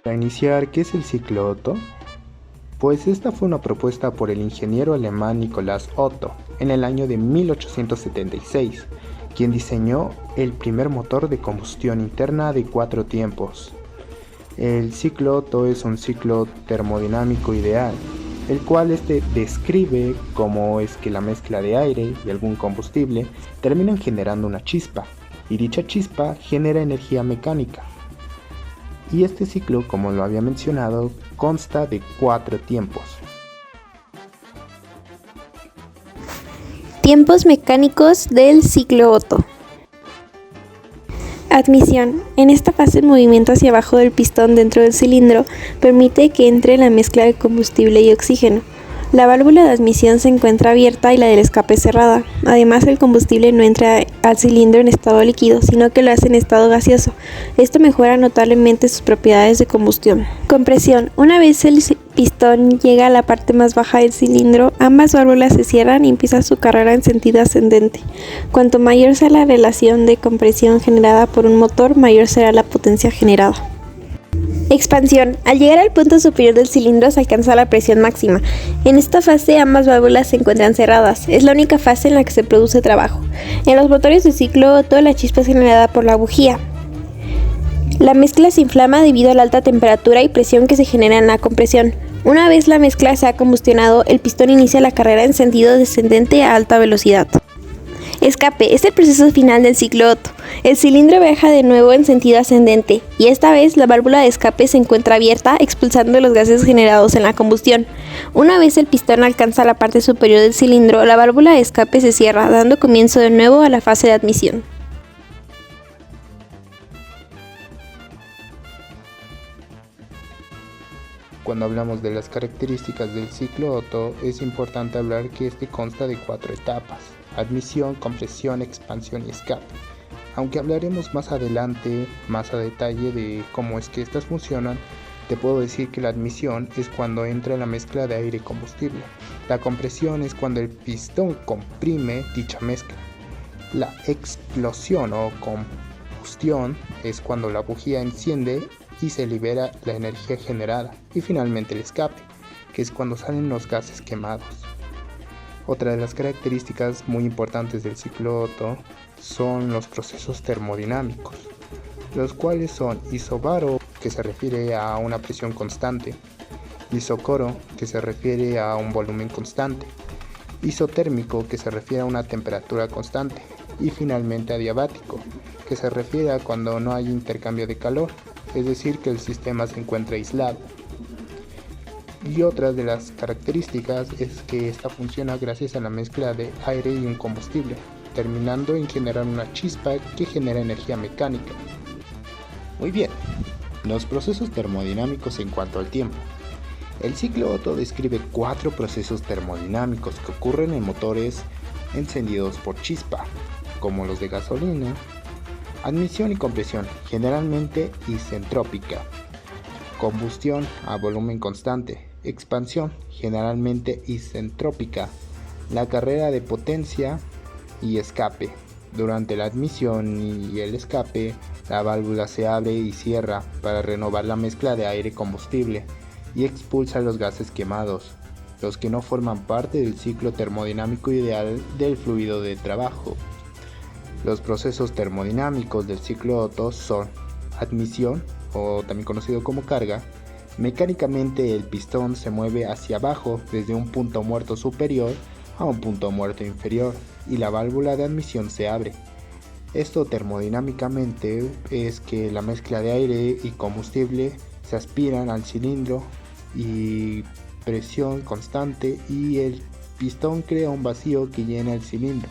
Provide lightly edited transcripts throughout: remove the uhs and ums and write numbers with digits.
Para iniciar, ¿qué es el ciclo Otto? Pues esta fue una propuesta por el ingeniero alemán Nicolás Otto en el año de 1876, quien diseñó el primer motor de combustión interna de 4 tiempos. El ciclo Otto es un ciclo termodinámico ideal, el cual describe cómo es que la mezcla de aire y algún combustible terminan generando una chispa, y dicha chispa genera energía mecánica. Y este ciclo, como lo había mencionado, consta de 4 tiempos. Tiempos mecánicos del ciclo Otto. Admisión. En esta fase el movimiento hacia abajo del pistón dentro del cilindro permite que entre la mezcla de combustible y oxígeno. La válvula de admisión se encuentra abierta y la del escape cerrada. Además, el combustible no entra al cilindro en estado líquido, sino que lo hace en estado gaseoso. Esto mejora notablemente sus propiedades de combustión. Compresión. Una vez el pistón llega a la parte más baja del cilindro, ambas válvulas se cierran y empieza su carrera en sentido ascendente. Cuanto mayor sea la relación de compresión generada por un motor, mayor será la potencia generada. Expansión. Al llegar al punto superior del cilindro se alcanza la presión máxima. En esta fase ambas válvulas se encuentran cerradas. Es la única fase en la que se produce trabajo. En los motores de ciclo Otto la chispa es generada por la bujía. La mezcla se inflama debido a la alta temperatura y presión que se genera en la compresión. Una vez la mezcla se ha combustionado, el pistón inicia la carrera en sentido descendente a alta velocidad. Escape es el proceso final del ciclo Otto. El cilindro viaja de nuevo en sentido ascendente y esta vez la válvula de escape se encuentra abierta, expulsando los gases generados en la combustión. Una vez el pistón alcanza la parte superior del cilindro, la válvula de escape se cierra, dando comienzo de nuevo a la fase de admisión. Cuando hablamos de las características del ciclo Otto, es importante hablar que este consta de 4 etapas: admisión, compresión, expansión y escape. Aunque hablaremos más adelante, más a detalle de cómo es que estas funcionan, te puedo decir que la admisión es cuando entra la mezcla de aire y combustible. La compresión es cuando el pistón comprime dicha mezcla. La explosión o combustión es cuando la bujía enciende y se libera la energía generada. Y finalmente el escape, que es cuando salen los gases quemados. Otra de las características muy importantes del ciclo Otto son los procesos termodinámicos, los cuales son isobaro, que se refiere a una presión constante, isocoro, que se refiere a un volumen constante, isotérmico, que se refiere a una temperatura constante, y finalmente adiabático, que se refiere a cuando no hay intercambio de calor, es decir, que el sistema se encuentra aislado. Y otra de las características es que esta funciona gracias a la mezcla de aire y un combustible, terminando en generar una chispa que genera energía mecánica. Muy bien, los procesos termodinámicos en cuanto al tiempo. El ciclo Otto describe 4 procesos termodinámicos que ocurren en motores encendidos por chispa, como los de gasolina. Admisión y compresión, generalmente isentrópica. Combustión a volumen constante. Expansión, generalmente isentrópica. La carrera de potencia y escape. Durante la admisión y el escape, la válvula se abre y cierra para renovar la mezcla de aire y combustible y expulsa los gases quemados, los que no forman parte del ciclo termodinámico ideal del fluido de trabajo. Los procesos termodinámicos del ciclo Otto son admisión, o también conocido como carga. Mecánicamente el pistón se mueve hacia abajo desde un punto muerto superior a un punto muerto inferior y la válvula de admisión se abre. Esto termodinámicamente es que la mezcla de aire y combustible se aspiran al cilindro y presión constante y el pistón crea un vacío que llena el cilindro.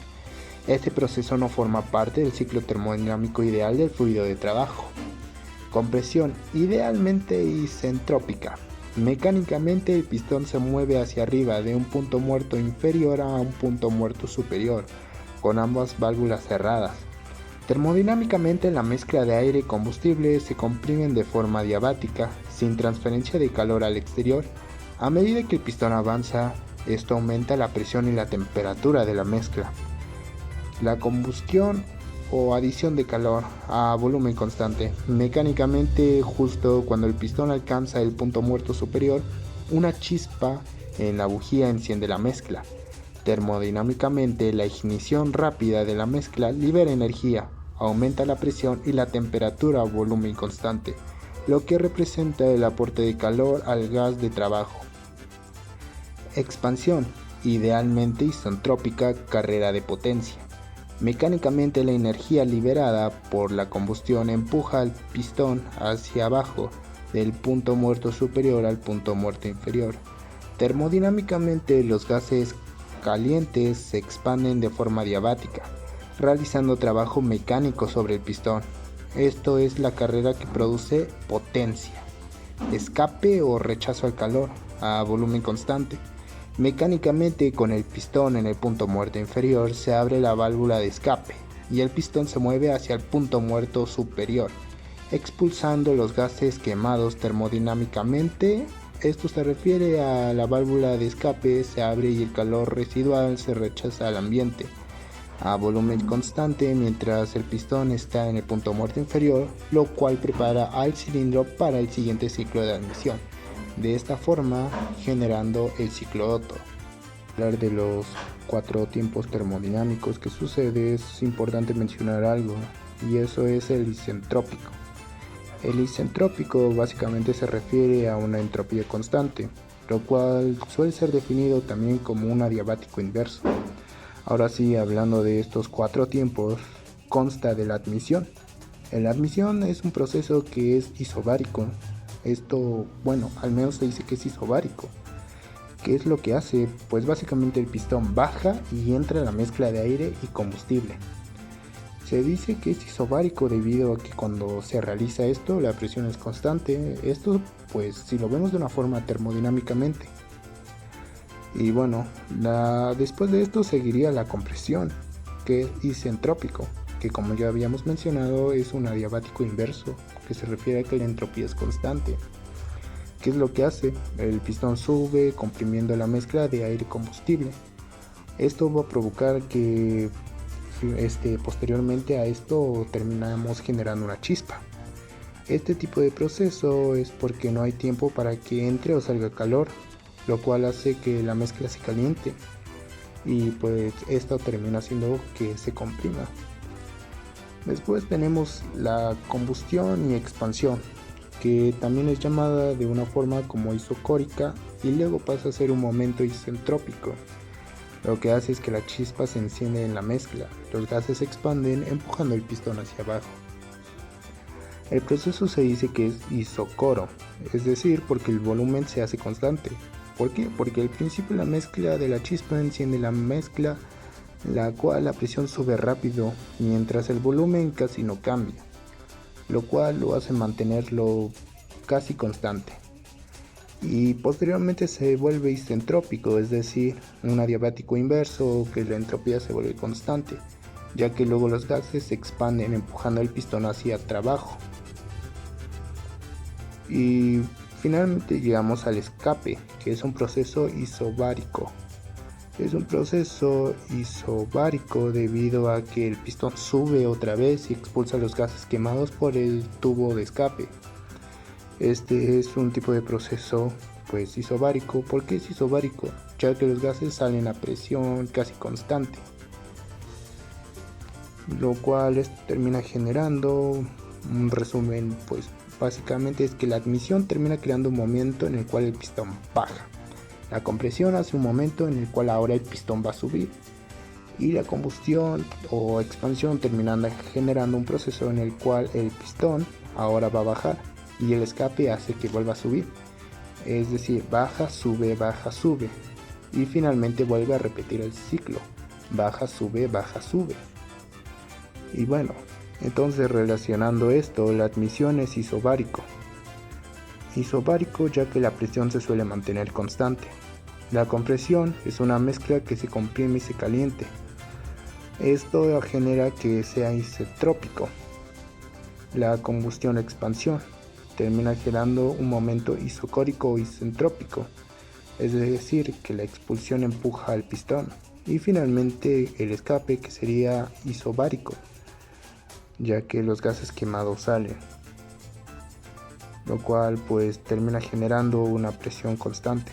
Este proceso no forma parte del ciclo termodinámico ideal del fluido de trabajo. Compresión, idealmente isentrópica. Mecánicamente el pistón se mueve hacia arriba de un punto muerto inferior a un punto muerto superior, con ambas válvulas cerradas. Termodinámicamente la mezcla de aire y combustible se comprimen de forma adiabática, sin transferencia de calor al exterior. A medida que el pistón avanza, esto aumenta la presión y la temperatura de la mezcla. La combustión o adición de calor a volumen constante. Mecánicamente, justo cuando el pistón alcanza el punto muerto superior, una chispa en la bujía enciende la mezcla. Termodinámicamente, la ignición rápida de la mezcla libera energía, aumenta la presión y la temperatura a volumen constante, lo que representa el aporte de calor al gas de trabajo. Expansión, idealmente isentrópica, carrera de potencia. Mecánicamente, la energía liberada por la combustión empuja al pistón hacia abajo del punto muerto superior al punto muerto inferior. Termodinámicamente, los gases calientes se expanden de forma diabática, realizando trabajo mecánico sobre el pistón. Esto es la carrera que produce potencia, escape o rechazo al calor a volumen constante. Mecánicamente, con el pistón en el punto muerto inferior se abre la válvula de escape y el pistón se mueve hacia el punto muerto superior, expulsando los gases quemados termodinámicamente. Esto se refiere a la válvula de escape se abre y el calor residual se rechaza al ambiente a volumen constante mientras el pistón está en el punto muerto inferior, lo cual prepara al cilindro para el siguiente ciclo de admisión, de esta forma generando el ciclo Otto. Hablar de los 4 tiempos termodinámicos que sucede, es importante mencionar algo, y eso es el isentrópico. El isentrópico básicamente se refiere a una entropía constante, lo cual suele ser definido también como un adiabático inverso. Ahora sí, hablando de estos 4 tiempos, consta de la admisión. La admisión es un proceso que es isobárico. Esto, bueno, al menos se dice que es isobárico. ¿Qué es lo que hace? Pues básicamente el pistón baja y entra la mezcla de aire y combustible. Se dice que es isobárico debido a que cuando se realiza esto la presión es constante. Esto pues si lo vemos de una forma termodinámicamente. Y bueno, después de esto seguiría la compresión, que es isentrópico, que como ya habíamos mencionado es un adiabático inverso, que se refiere a que la entropía es constante. ¿Qué es lo que hace? El pistón sube comprimiendo la mezcla de aire y combustible. Esto va a provocar que posteriormente a esto terminamos generando una chispa. Este tipo de proceso es porque no hay tiempo para que entre o salga calor, lo cual hace que la mezcla se caliente y pues esto termina haciendo que se comprima. Después tenemos la combustión y expansión, que también es llamada de una forma como isocórica y luego pasa a ser un momento isentrópico. Lo que hace es que la chispa se enciende en la mezcla, los gases se expanden empujando el pistón hacia abajo. El proceso se dice que es isocoro, es decir, porque el volumen se hace constante. ¿Por qué? Porque al principio la mezcla de la chispa enciende la mezcla, la cual la presión sube rápido, mientras el volumen casi no cambia, lo cual lo hace mantenerlo casi constante. Y posteriormente se vuelve isentrópico, es decir, un adiabático inverso, que la entropía se vuelve constante, ya que luego los gases se expanden empujando el pistón hacia abajo. Y finalmente llegamos al escape, que es un proceso isobárico. Es un proceso isobárico debido a que el pistón sube otra vez y expulsa los gases quemados por el tubo de escape. Este es un tipo de proceso pues isobárico. ¿Por qué es isobárico? Ya que los gases salen a presión casi constante, lo cual termina generando un resumen, pues básicamente es que la admisión termina creando un momento en el cual el pistón baja. La compresión hace un momento en el cual ahora el pistón va a subir. Y la combustión o expansión termina generando un proceso en el cual el pistón ahora va a bajar. Y el escape hace que vuelva a subir. Es decir, baja, sube, y finalmente vuelve a repetir el ciclo, baja, sube, sube. Y bueno, entonces relacionando esto, la admisión es isobárico ya que la presión se suele mantener constante. La compresión es una mezcla que se comprime y se caliente. Esto genera que sea isentrópico. La combustión expansión termina generando un momento isocórico o isentrópico, es decir, que la expulsión empuja al pistón. Y finalmente el escape, que sería isobárico. ya que los gases quemados salen, lo cual pues termina generando una presión constante.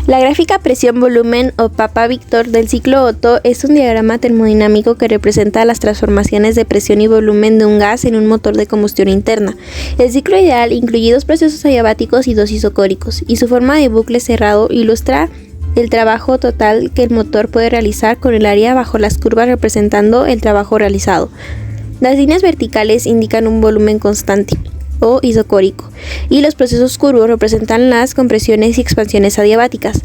La gráfica presión-volumen o Papa-Victor del ciclo Otto es un diagrama termodinámico que representa las transformaciones de presión y volumen de un gas en un motor de combustión interna. El ciclo ideal incluye 2 procesos adiabáticos y 2 isocóricos, y su forma de bucle cerrado ilustra el trabajo total que el motor puede realizar con el área bajo las curvas representando el trabajo realizado. Las líneas verticales indican un volumen constante o isocórico, y los procesos curvos representan las compresiones y expansiones adiabáticas.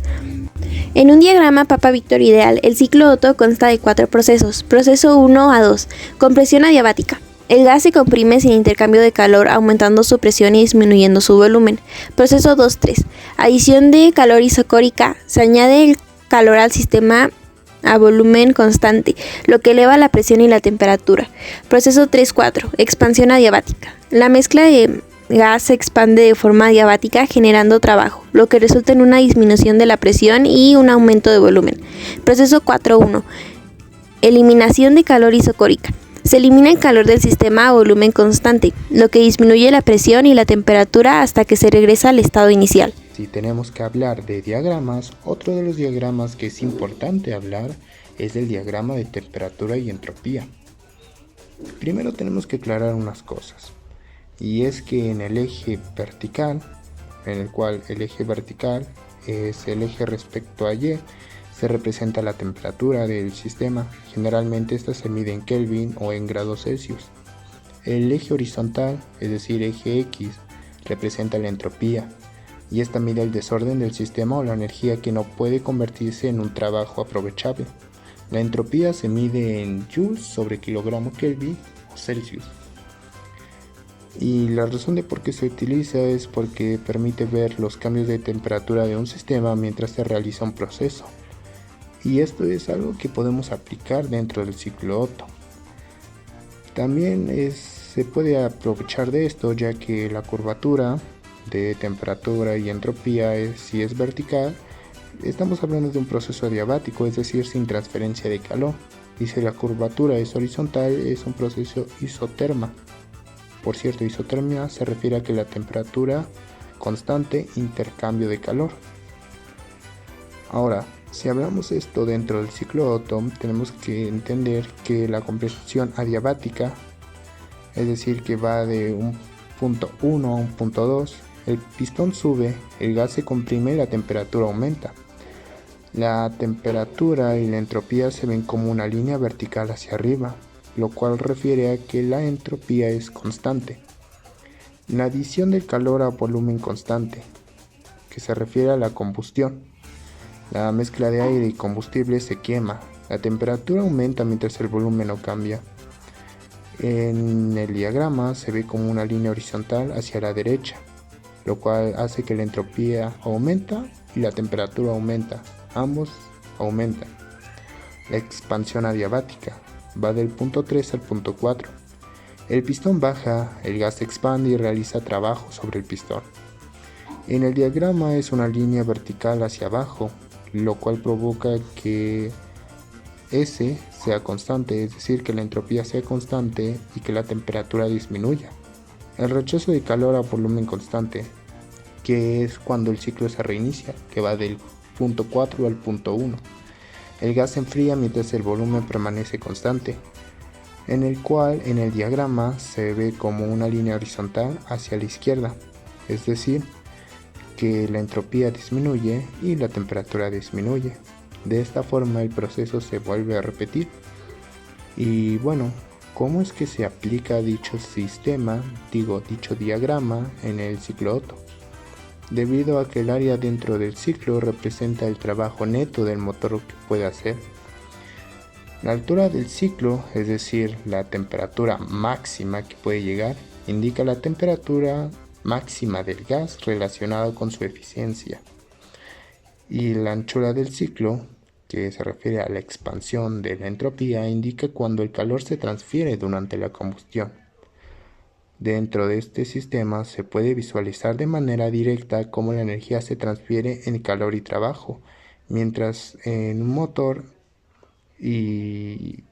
En un diagrama Papa-Victor ideal, el ciclo Otto consta de 4 procesos. Proceso 1 a 2, compresión adiabática. El gas se comprime sin intercambio de calor, aumentando su presión y disminuyendo su volumen. Proceso 2-3, adición de calor isocórica. Se añade el calor al sistema a volumen constante, lo que eleva la presión y la temperatura. Proceso 3-4, expansión adiabática. La mezcla de gas se expande de forma adiabática generando trabajo, lo que resulta en una disminución de la presión y un aumento de volumen. Proceso 4-1, eliminación de calor isocórica. Se elimina el calor del sistema a volumen constante, lo que disminuye la presión y la temperatura hasta que se regresa al estado inicial. Si tenemos que hablar de diagramas, otro de los diagramas que es importante hablar es el diagrama de temperatura y entropía. Primero tenemos que aclarar unas cosas, y es que en el eje vertical, en el cual el eje vertical es el eje respecto a Y, se representa la temperatura del sistema. Generalmente esta se mide en Kelvin o en grados Celsius. El eje horizontal, es decir, eje X, representa la entropía, y esta mide el desorden del sistema o la energía que no puede convertirse en un trabajo aprovechable. La entropía se mide en joules sobre kilogramo Kelvin o Celsius. Y la razón de por qué se utiliza es porque permite ver los cambios de temperatura de un sistema mientras se realiza un proceso. Y esto es algo que podemos aplicar dentro del ciclo Otto. También se puede aprovechar de esto, ya que la curvatura de temperatura y entropía si es vertical, estamos hablando de un proceso adiabático, es decir, sin transferencia de calor. Y si la curvatura es horizontal, es un proceso isoterma. Por cierto, isotermia se refiere a que la temperatura constante, intercambio de calor. Ahora, si hablamos esto dentro del ciclo Otto, tenemos que entender que la compresión adiabática, es decir, que va de un punto 1 a un punto 2, el pistón sube, el gas se comprime y la temperatura aumenta. La temperatura y la entropía se ven como una línea vertical hacia arriba, lo cual refiere a que la entropía es constante. La adición del calor a volumen constante, que se refiere a la combustión. La mezcla de aire y combustible se quema. La temperatura aumenta mientras el volumen no cambia. En el diagrama se ve como una línea horizontal hacia la derecha, lo cual hace que la entropía aumenta y la temperatura aumenta. Ambos aumentan. La expansión adiabática va del punto 3 al punto 4. El pistón baja, el gas se expande y realiza trabajo sobre el pistón. En el diagrama es una línea vertical hacia abajo, lo cual provoca que S sea constante, es decir, que la entropía sea constante y que la temperatura disminuya. El rechazo de calor a volumen constante, que es cuando el ciclo se reinicia, que va del punto 4 al punto 1. El gas se enfría mientras el volumen permanece constante, en el cual en el diagrama se ve como una línea horizontal hacia la izquierda, es decir, que la entropía disminuye y la temperatura disminuye. De esta forma el proceso se vuelve a repetir. Y bueno, ¿cómo es que se aplica dicho diagrama en el ciclo Otto? Debido a que el área dentro del ciclo representa el trabajo neto del motor que puede hacer. La altura del ciclo, es decir, la temperatura máxima que puede llegar, indica la temperatura máxima del gas relacionada con su eficiencia. Y la anchura del ciclo, que se refiere a la expansión de la entropía, indica cuando el calor se transfiere durante la combustión. Dentro de este sistema se puede visualizar de manera directa cómo la energía se transfiere en calor y trabajo, mientras en un motor y